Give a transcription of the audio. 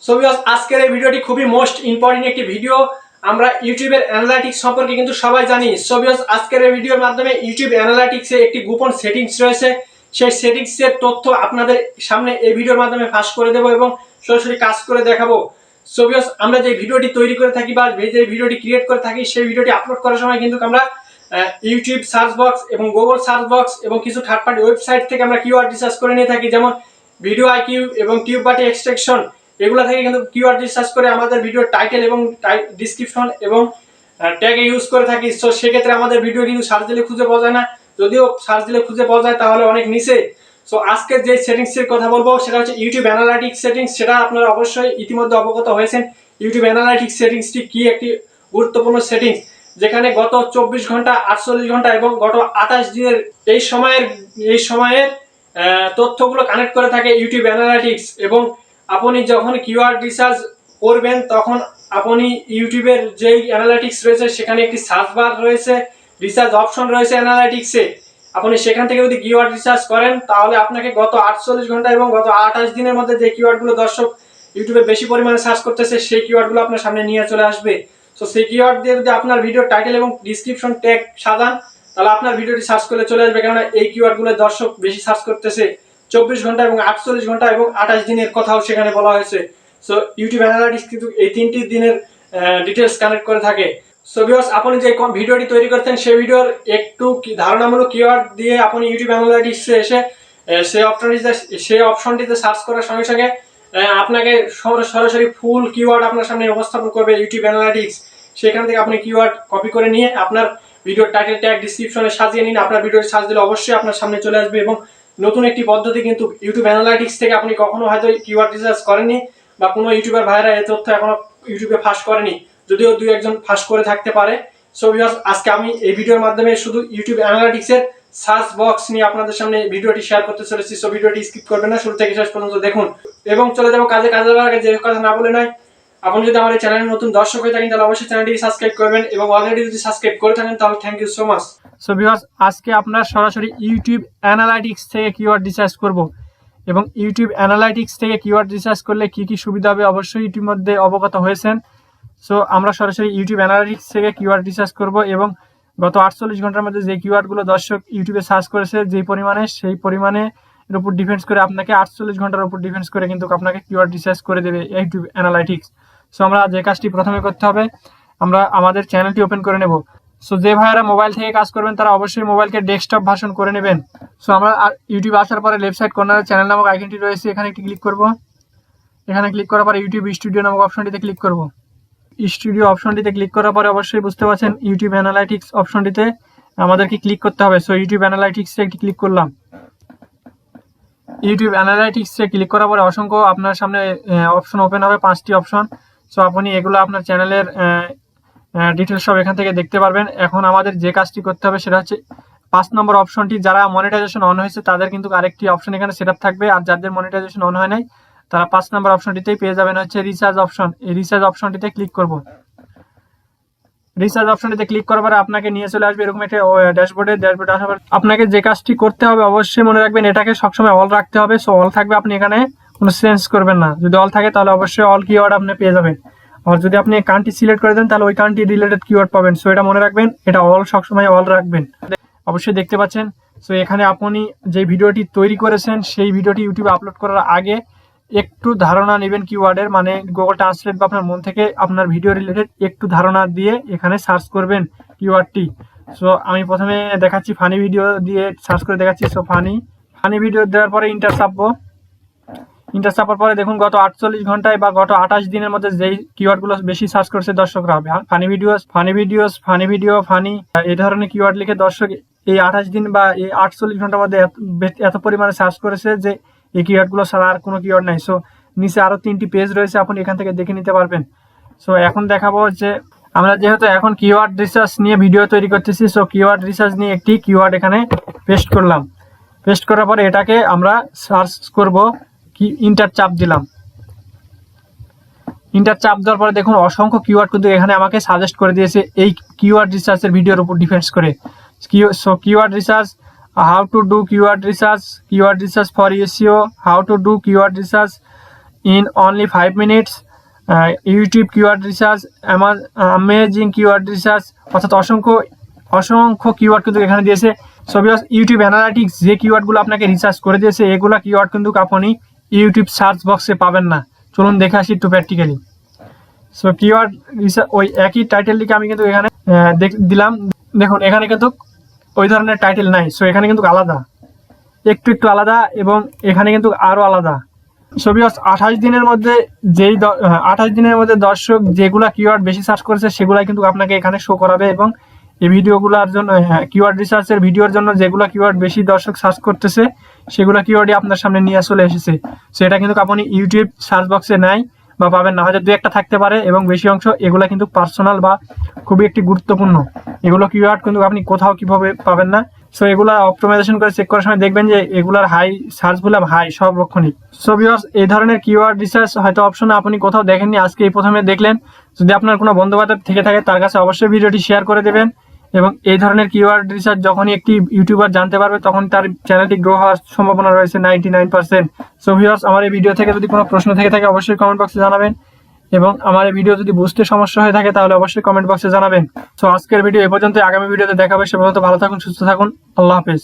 So viewers, আজকের এই ভিডিওটি খুবই মোস্ট ইম্পর্টেন্ট একটি ভিডিও। আমরা ইউটিউবের অ্যানালাইটিক্স সম্পর্কে কিন্তু সবাই জানি। সো ভিউয়ার্স, আজকের এই ভিডিওর মাধ্যমে ইউটিউব অ্যানালাইটিক্সে একটি গোপন সেটিংস রয়েছে, সেই সেটিংসের তথ্য আপনাদের সামনে এই ভিডিওর মাধ্যমে ফাঁস করে দেবো এবং সরাসরি কাজ করে দেখাবো। সো ভিউয়ার্স, আমরা যে ভিডিওটি তৈরি করে থাকি বা যে ভিডিওটি ক্রিয়েট করে থাকি, সেই ভিডিওটি আপলোড করার সময় কিন্তু আমরা ইউটিউব সার্চ বক্স এবং গুগল সার্চ বক্স এবং কিছু থার্ড পার্টি ওয়েবসাইট থেকে আমরা কিওয়ার্ড রিসার্চ করে নিয়ে থাকি, যেমন ভিডিও আইকিউ এবং টিউব বাটি এক্সট্রাকশন। এগুলা থেকে কিন্তু কিওয়ার্ড রিসার্চ করে আমাদের ভিডিওর টাইটেল এবং ডিসক্রিপশন এবং ট্যাগে ইউজ করে থাকি। সো সেক্ষেত্রে আমাদের ভিডিও কিন্তু সার্চ দিলে খুঁজে পাওয়া যায় না, যদিও সার্চ দিলে খুঁজে পাওয়া যায় তাহলে অনেক নিচে। সো আজকে যে সেটিংসের কথা বলবো সেটা হচ্ছে ইউটিউব অ্যানালাইটিক্স সেটিংস। সেটা আপনারা অবশ্যই ইতিমধ্যে অবগত হয়েছেন। ইউটিউব অ্যানালাইটিক্স সেটিংসটি কি একটি গুরুত্বপূর্ণ সেটিংস, যেখানে গত 24 ঘন্টা, 48 ঘন্টা এবং গত 28 দিনের এই সময়ের তথ্যগুলো কানেক্ট করে থাকে ইউটিউব অ্যানালাইটিক্স। এবং আপনি যখন কিওয়ার্ড রিসার্চ করবেন তখন আপনি ইউটিউবের যেই অ্যানালাইটিক্স রয়েছে সেখানে একটি সার্চ বার রয়েছে, রিসার্চ অপশন রয়েছে অ্যানালাইটিক্সে। আপনি সেখান থেকে যদি কিওয়ার্ড রিসার্চ করেন তাহলে আপনাকে গত 48 ঘন্টা এবং গত 28 দিনের মধ্যে যে কিওয়ার্ডগুলো দর্শক ইউটিউবে বেশি পরিমাণে সার্চ করতেছে সেই কিওয়ার্ডগুলো আপনার সামনে নিয়ে চলে আসবে। তো সেই কিওয়ার্ড দিয়ে যদি আপনার ভিডিও টাইটেল এবং ডিসক্রিপশন ট্যাগ সাজান তাহলে আপনার ভিডিওটি সার্চ করলে চলে আসবে, কেননা এই কিওয়ার্ডগুলো দর্শক বেশি সার্চ করতেছে। 24 ঘন্টা এবং 48 ঘন্টা এবং 28 দিনের কথাও সেখানে বলা হয়েছে। সো ইউটিউব অ্যানালাইটিক্স কিন্তু এই 3টি দিনের ডিটেলস কানেক্ট করে থাকে। সো ভিউয়ার্স, আপনি যে ভিডিওটি তৈরি করতেন সেই ভিডিওর একটু ধারণামূলক কিওয়ার্ড দিয়ে আপনি ইউটিউব অ্যানালাইটিক্সে এসে সেই অপশনটিতে সার্চ করার সঙ্গে সঙ্গে আপনাকে সরাসরি ফুল কিওয়ার্ড আপনার সামনে উপস্থাপন করবে ইউটিউব অ্যানালাইটিক্স। সেখান থেকে আপনি কিওয়ার্ড কপি করে নিয়ে আপনার ভিডিওর টাইটেল ট্যাগ ডিসক্রিপশনে সাজিয়ে নিন। আপনার ভিডিওটি সার্চ দিলে অবশ্যই আপনার সামনে চলে আসবে। এবং নতুন একটি পদ্ধতি কিন্তু ইউটিউব অ্যানালাইটিক্স থেকে আপনি কখনো হয়তো কিওয়ার্ড রিসার্চ করেননি বা কোনো ইউটিউবার ভাইরা এই তথ্য এখনো ইউটিউবে ফাঁস করেনি, যদিও দুই একজন ফাঁস করে থাকতে পারে। সো ভিউয়ার্স, আজকে আমি এই ভিডিওর মাধ্যমে শুধু ইউটিউব অ্যানালাইটিক্সের সার্চ বক্স নিয়ে আপনাদের সামনে ভিডিওটি শেয়ার করতে চলেছি। সো ভিডিওটি স্কিপ করবেন না, শুরু থেকে শেষ পর্যন্ত দেখুন এবং চলে যাবো কাজে যাওয়ার আগে যে কথা না বলে নয়, আপনি যদি আমার এই চ্যানেলের নতুন দর্শক হয়ে থাকেন তাহলে অবশ্যই চ্যানেলটি সাবস্ক্রাইব করবেন এবং অলরেডি যদি সাবস্ক্রাইব করে থাকেন তাহলে thank you so much. So viewers, আজকে আপনার সরাসরি ইউটিউব অ্যানালাইটিক্স থেকে কিওয়ার্ড রিসার্চ করব এবং ইউটিউব অ্যানালাইটিক্স থেকে কিওয়ার্ড রিসার্চ করলে কি কি সুবিধা হবে অবশ্যই ইতিমধ্যে অবগত হয়েছেন। সো আমরা সরাসরি ইউটিউব অ্যানালাইটিক্স থেকে কিওয়ার্ড রিসার্চ করব এবং গত 48 ঘন্টার মধ্যে যে কিওয়ার্ডগুলো দর্শক ইউটিউবে সার্চ করেছে সেই পরিমাণে এর উপর ডিপেন্ডস করে আপনাকে 48 ঘন্টার উপর ডিপেন্ডস করে কিন্তু আপনাকে কিওয়ার্ড রিসার্চ করে দেবে ইউটিউব অ্যানালাইটিক্স। সো আমরা যে কাজটি প্রথমে করতে হবে, আমরা আমাদের চ্যানেলটি ওপেন করে নেব। সো যে ভাইয়ারা মোবাইল থেকে কাজ করবেন তারা অবশ্যই মোবাইলকে ডেস্কটপ ভার্সন করে নেবেন। সো আমরা ইউটিউব আসার পরে লেফট সাইড কর্নারে চ্যানেল নামক আইকনটি রয়েছে, এখানে একটি ক্লিক করব। এখানে ক্লিক করার পরে ইউটিউব স্টুডিও নামক অপশনটিতে ক্লিক করব। স্টুডিও অপশনটিতে ক্লিক করার পরে অবশ্যই বুঝতে পারছেন ইউটিউব অ্যানালাইটিক্স অপশনটিতে আমাদেরকে ক্লিক করতে হবে। সো ইউটিউব অ্যানালাইটিক্সে একটি ক্লিক করলাম। ইউটিউব অ্যানালাইটিক্সে ক্লিক করার পরে অসংখ্য আপনার সামনে অপশন ওপেন হবে, 5টি অপশন। সো আপনি এগুলো আপনার চ্যানেলের ডিটেলস সব এখান থেকে দেখতে পারবেন। এখন আমাদের যে কাজটি করতে হবে সেটা হচ্ছে 5 নম্বর অপশনটি, যারা মনিটাইজেশন অন হয়েছে তাদের কিন্তু আরেকটি অপশন এখানে সেট আপ থাকবে, আর যাদের মনিটাইজেশন অন হয় নাই তারা 5 নম্বর অপশনটিতেই পেয়ে যাবেন হচ্ছে রিসার্চ অপশন। এই রিসার্চ অপশনটিতে ক্লিক করব। রিসার্চ অপশনটিতে ক্লিক করার পরে আপনাকে নিয়ে চলে আসবে এরকম একটা ড্যাশবোর্ডে আসার পর আপনাকে যে কাজটি করতে হবে অবশ্যই মনে রাখবেন এটাকে সবসময় অল রাখতে হবে। সো অল থাকবে, আপনি এখানে কোনো চেঞ্জ করবেন না। যদি অল থাকে তাহলে অবশ্যই অল কিওয়ার্ড আপনি পেয়ে যাবেন। আর যদি আপনি কান্ট্রি সিলেক্ট করে দেন তাহলে ওই কান্ট্রি রিলেটেড কিওয়ার্ড পাবেন। সো এটা মনে রাখবেন, এটা অল সবসময় অল রাখবেন। অবশ্যই দেখতে পাচ্ছেন। সো এখানে আপনি যে ভিডিওটি তৈরি করেছেন সেই ভিডিওটি ইউটিউবে আপলোড করার আগে একটু ধারণা নেবেন কিওয়ার্ডের, মানে গুগল ট্রান্সলেট বা আপনার মন থেকে আপনার ভিডিও রিলেটেড একটু ধারণা দিয়ে এখানে সার্চ করবেন কিওয়ার্ডটি। সো আমি প্রথমে দেখাচ্ছি ফানি ভিডিও দিয়ে সার্চ করে দেখাচ্ছি। সো ফানি ভিডিও দেওয়ার পরে ইন্টার চাপবো। ইন্টার চাপার পরে দেখুন গত 48 ঘন্টায় বা গত 28 দিনের মধ্যে যেই কিওয়ার্ডগুলো বেশি সার্চ করছে দর্শকরা, ফানি ভিডিও এই ধরনের কিওয়ার্ড লিখে দর্শক এই 28 দিন বা এই 48 ঘন্টার মধ্যে এত পরিমাণে সার্চ করেছে যে এই কিওয়ার্ডগুলো ছাড়া আর কোনো কিওয়ার্ড নাই। সো নিচে আরো 3টি পেজ রয়েছে, আপনি এখান থেকে দেখে নিতে পারবেন। সো এখন দেখাবো যে আমরা যেহেতু এখন কিওয়ার্ড রিসার্চ নিয়ে ভিডিও তৈরি করতেছি, সো কিওয়ার্ড রিসার্চ নিয়ে একটি কিওয়ার্ড এখানে পেস্ট করলাম। পেস্ট করার পরে এটাকে আমরা সার্চ করব, কি ইন্টার চাপ দিলাম। ইন্টার চাপ দেওয়ার পরে দেখুন অসংখ্য কিওয়ার্ড কিন্তু এখানে আমাকে সাজেস্ট করে দিয়েছে এই কিওয়ার্ড রিসার্চের ভিডিওর উপর ডিপেন্ডস করে। So keyword research, how to do keyword research for SEO, how to do keyword research in only 5 minutes, YouTube keyword research, amazing keyword research, অর্থাৎ অসংখ্য কিওয়ার্ড কিন্তু এখানে দিয়েছে। সো ভিউয়ার্স, ইউটিউব অ্যানালাইটিক্স যে কিওয়ার্ডগুলো আপনাকে রিসার্চ করে দিয়েছে এগুলো কিওয়ার্ড কিন্তু আপনি ইউটিউব সার্চ বক্সে পাবেন না। চলুন দেখে আসি একটু প্র্যাকটিক্যালি। সো কিওয়ার্ড রিসার্চ ওই একই টাইটেল লিখে আমি কিন্তু এখানে দিলাম। দেখুন এখানে কিন্তু ওই ধরনের টাইটেল নাই। সো এখানে কিন্তু আলাদা, একটু আলাদা, এবং এখানে কিন্তু আরও আলাদা। সো ভিউয়ার্স, 28 দিনের মধ্যে 28 দিনের মধ্যে দর্শক যেগুলা কিওয়ার্ড বেশি সার্চ করেছে সেগুলাই কিন্তু আপনাকে এখানে শো করাবে, এবং এই ভিডিওগুলোর জন্য কিওয়ার্ড রিসার্চের ভিডিওর জন্য যেগুলো কিওয়ার্ড বেশি দর্শক সার্চ করতেছে সেগুলো কিওয়ার্ডই আপনার সামনে নিয়ে চলে এসেছে। সো এটা কিন্তু আপনি ইউটিউব সার্চ বক্সে নাই বা পাবেন না, হয়তো দু একটা থাকতে পারে, এবং বেশি অংশ এগুলো কিন্তু পার্সোনাল বা খুবই একটি গুরুত্বপূর্ণ। এগুলো কিওয়ার্ড কিন্তু আপনি কোথাও কিভাবে পাবেন না। সো এগুলা অপটিমাইজেশন করে চেক করার সময় দেখবেন যে এগুলার সার্চগুলো হাই সব রক্ষণিক। সো ভিউয়ার্স, এই ধরনের কিওয়ার্ড রিসার্চ হয়তো অপশন আপনি কোথাও দেখেননি, আজকে এই প্রথমে দেখলেন। যদি আপনার কোনো বন্ধু বান্ধব থেকে থাকে তার কাছে অবশ্যই ভিডিওটি শেয়ার করে দেবেন, এবং এই ধরনের কিওয়ার্ড রিসার্চ যখনই একটি ইউটিউবার জানতে পারবে তখন তার চ্যানেলটি গ্রো হওয়ার সম্ভাবনা রয়েছে 99%। সো ভিউয়ার্স, আমার এই ভিডিও থেকে যদি কোনো প্রশ্ন থেকে থাকে অবশ্যই কমেন্ট বক্সে জানাবেন, এবং আমার এই ভিডিও যদি বুঝতে সমস্যা হয়ে থাকে তাহলে অবশ্যই কমেন্ট বক্সে জানাবেন। সো আজকের ভিডিও এ পর্যন্ত, আগামী ভিডিওতে দেখা হবে। সে পর্যন্ত ভালো থাকুন, সুস্থ থাকুন, আল্লাহ হাফেজ।